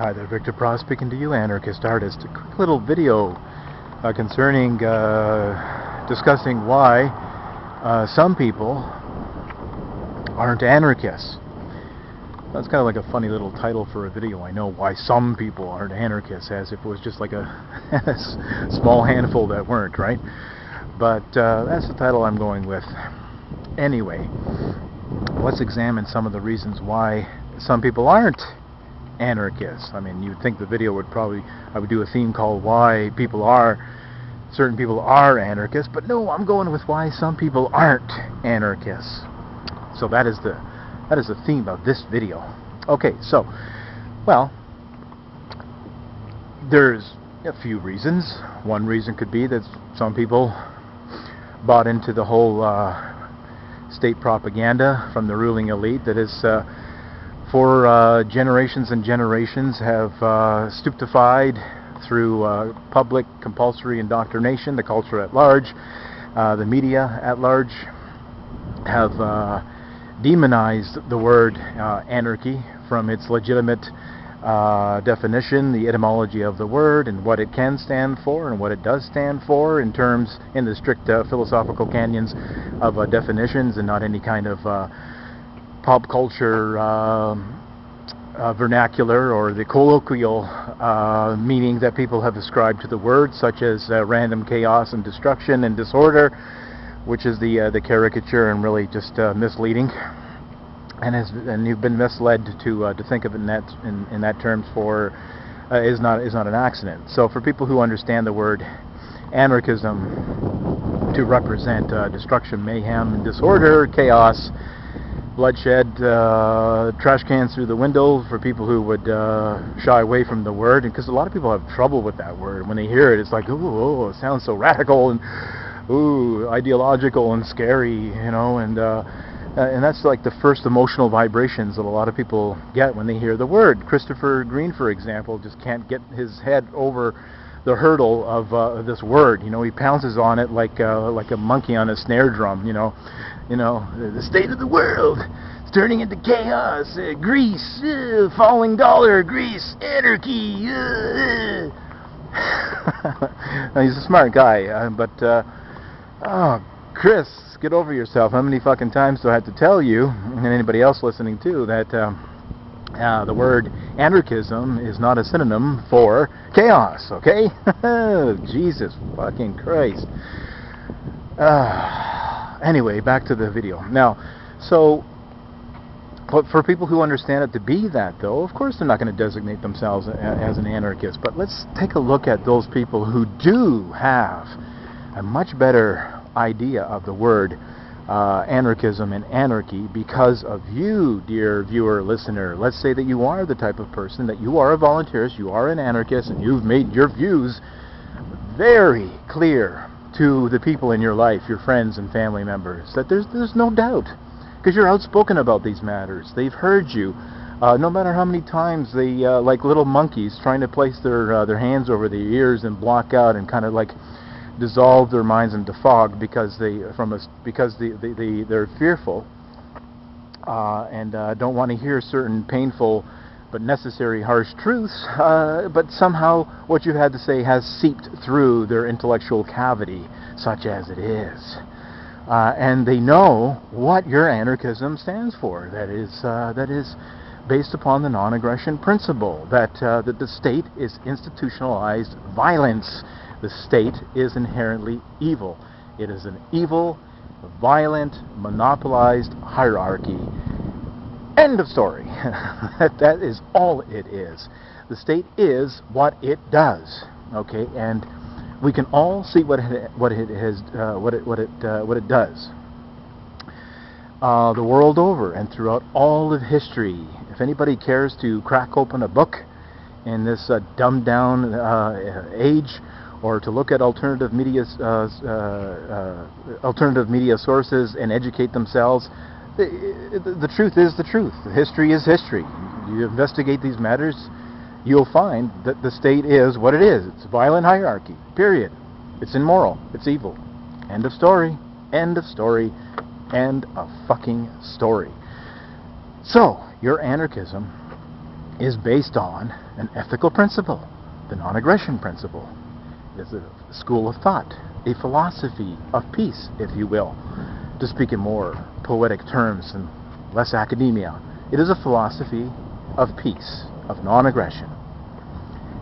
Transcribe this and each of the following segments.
Hi there, Victor Pross speaking to you, anarchist artist. A quick little video concerning discussing why some people aren't anarchists. That's kind of like a funny little title for a video. I know, why some people aren't anarchists, as if it was just like a small handful that weren't, right? But that's the title I'm going with. Anyway, let's examine some of the reasons why some people aren't anarchists. I mean, you'd think the video would I would do a theme called why certain people are anarchists, but no, I'm going with why some people aren't anarchists. So that is the theme of this video. Okay, so, well, there's a few reasons. One reason could be that some people bought into the whole state propaganda from the ruling elite that is for generations and generations have stupefied through public compulsory indoctrination. The culture at large, the media at large, have demonized the word anarchy from its legitimate definition, the etymology of the word, and what it can stand for and what it does stand for in the strict philosophical canyons of definitions, and not any kind of pop culture vernacular or the colloquial meaning that people have ascribed to the word, such as random chaos and destruction and disorder, which is the caricature and really just misleading, and you've been misled to think of it in that terms is not an accident. So for people who understand the word anarchism to represent destruction, mayhem, disorder, chaos, bloodshed, trash cans through the window, for people who would shy away from the word, because a lot of people have trouble with that word. When they hear it, it's like, ooh, it sounds so radical and ooh, ideological and scary, and that's like the first emotional vibrations that a lot of people get when they hear the word. Christopher Green, for example, just can't get his head over the hurdle of this word. He pounces on it like a monkey on a snare drum. The state of the world is turning into chaos. Greece, falling dollar. Greece, anarchy. He's a smart guy, but Chris, get over yourself. How many fucking times do I have to tell you, and anybody else listening too, that the word anarchism is not a synonym for chaos, okay? Jesus fucking Christ. Anyway, back to the video. Now, but for people who understand it to be that, though, of course they're not going to designate themselves as an anarchist. But let's take a look at those people who do have a much better idea of the word anarchism and anarchy because of you, dear viewer, listener. Let's say that you are the type of person that you are a voluntarist, you are an anarchist, and you've made your views very clear to the people in your life, your friends and family members, that there's no doubt, because you're outspoken about these matters. They've heard you, no matter how many times they, like little monkeys, trying to place their hands over their ears and block out and kind of like dissolve their minds into fog because they're fearful and don't want to hear certain painful but necessary harsh truths, but somehow what you've had to say has seeped through their intellectual cavity, such as it is. And they know what your anarchism stands for. That is based upon the non-aggression principle, that the state is institutionalized violence. The state is inherently evil. It is an evil, violent, monopolized hierarchy. End of story. That is all it is. The state is what it does. Okay, and we can all see what it does. The world over and throughout all of history. If anybody cares to crack open a book in this dumbed down age, or to look at alternative media sources and educate themselves, the truth is the truth. History is history. You investigate these matters, you'll find that the state is what it is. It's a violent hierarchy, period. It's immoral. It's evil. End of story. End of story. End of fucking story. So, your anarchism is based on an ethical principle, the non-aggression principle. It is a school of thought, a philosophy of peace, if you will, to speak in more poetic terms and less academia. It is a philosophy of peace, of non-aggression.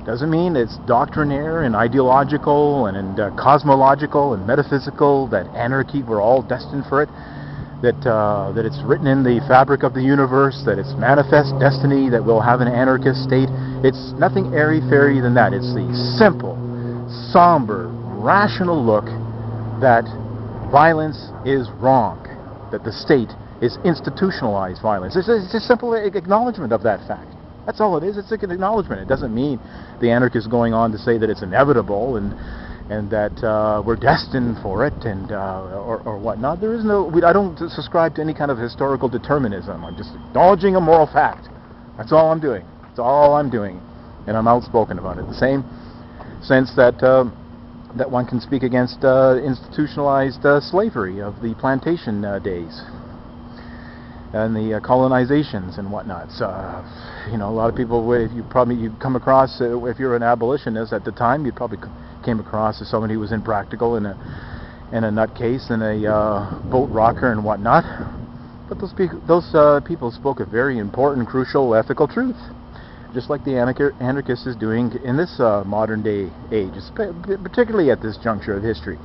Doesn't mean it's doctrinaire and ideological and cosmological and metaphysical, that anarchy, we're all destined for it, that it's written in the fabric of the universe, that it's manifest destiny, that we'll have an anarchist state. It's nothing airy-fairy than that. It's the simple, somber, rational look that violence is wrong, that the state is institutionalized violence. It's a simple acknowledgement of that fact. That's all it is. It's an acknowledgement. It doesn't mean the anarchist going on to say that it's inevitable and that we're destined for it and or whatnot. There is no. I don't subscribe to any kind of historical determinism. I'm just acknowledging a moral fact. That's all I'm doing. That's all I'm doing, and I'm outspoken about it. The same sense that that one can speak against institutionalized slavery of the plantation days and the colonizations and whatnot. So, you know, a lot of people, you come across, if you're an abolitionist at the time, you probably came across as somebody who was impractical and a nutcase and a boat rocker and whatnot. But those people spoke a very important, crucial, ethical truth, just like the anarchist is doing in this modern day age, particularly at this juncture of history.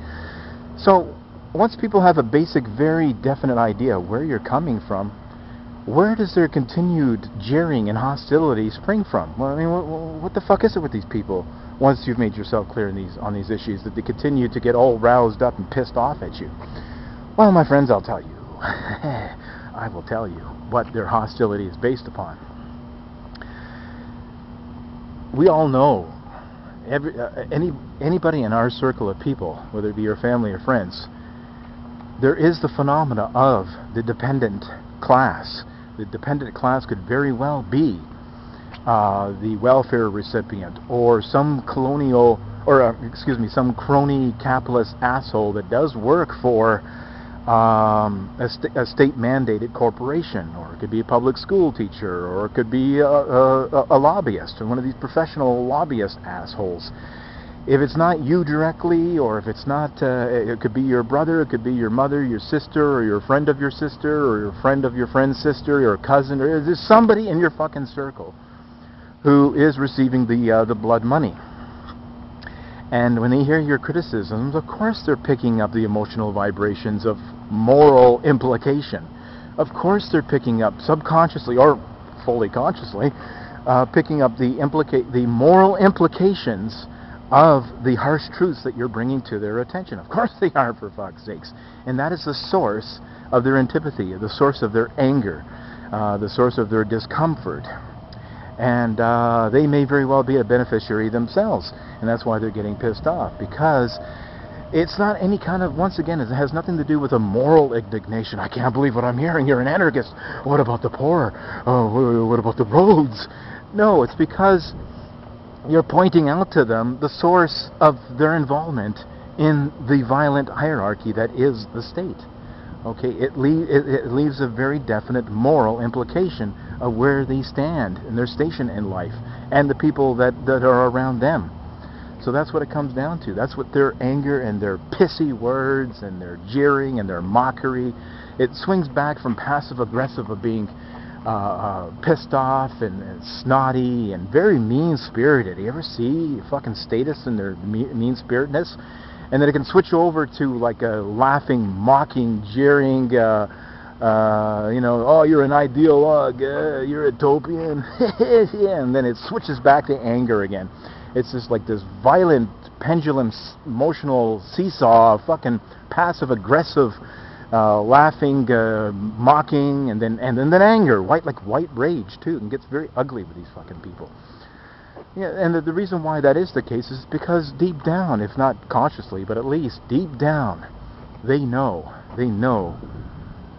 So once people have a basic, very definite idea where you're coming from, where does their continued jeering and hostility spring from? Well, I mean, what the fuck is it with these people? Once you've made yourself clear on these issues, that they continue to get all roused up and pissed off at you. Well, my friends, I'll tell you. I will tell you what their hostility is based upon. We all know, anybody in our circle of people, whether it be your family or friends, there is the phenomena of the dependent class. The dependent class could very well be the welfare recipient, or some some crony capitalist asshole that does work for a state-mandated corporation, or it could be a public school teacher, or it could be a lobbyist, or one of these professional lobbyist assholes. If it's not you directly, or if it's not, it could be your brother, it could be your mother, your sister, or your friend of your sister, or your friend of your friend's sister, or cousin, or there's somebody in your fucking circle who is receiving the blood money. And when they hear your criticisms, of course they're picking up the emotional vibrations of moral implication. Of course they're picking up subconsciously or fully consciously, picking up the moral implications of the harsh truths that you're bringing to their attention. Of course they are, for fuck's sakes. And that is the source of their antipathy, the source of their anger, the source of their discomfort. And they may very well be a beneficiary themselves. And that's why they're getting pissed off. Because it's not any kind of, once again, it has nothing to do with a moral indignation. I can't believe what I'm hearing. You're an anarchist. What about the poor? Oh, what about the roads? No, it's because you're pointing out to them the source of their involvement in the violent hierarchy that is the state. Okay, it leaves a very definite moral implication of where they stand and their station in life, and the people that are around them. So that's what it comes down to. That's what their anger and their pissy words and their jeering and their mockery, it swings back from passive-aggressive of being pissed off and snotty and very mean-spirited. You ever see fucking status and their mean-spiritedness? And then it can switch over to like a laughing, mocking, jeering, oh, you're an ideologue, you're a utopian, yeah, and then it switches back to anger again. It's just like this violent pendulum, emotional seesaw, fucking passive-aggressive, laughing, mocking, and then anger, white rage too, and gets very ugly with these fucking people. Yeah, and the reason why that is the case is because deep down, if not consciously, but at least deep down, they know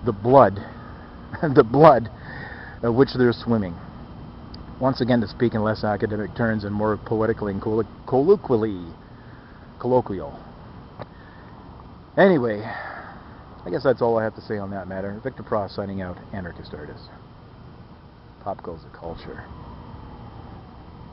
the blood, of which they're swimming. Once again, to speak in less academic terms and more poetically and colloquial. Anyway, I guess that's all I have to say on that matter. Victor Pross signing out, Anarchist Artist. Pop goes the culture.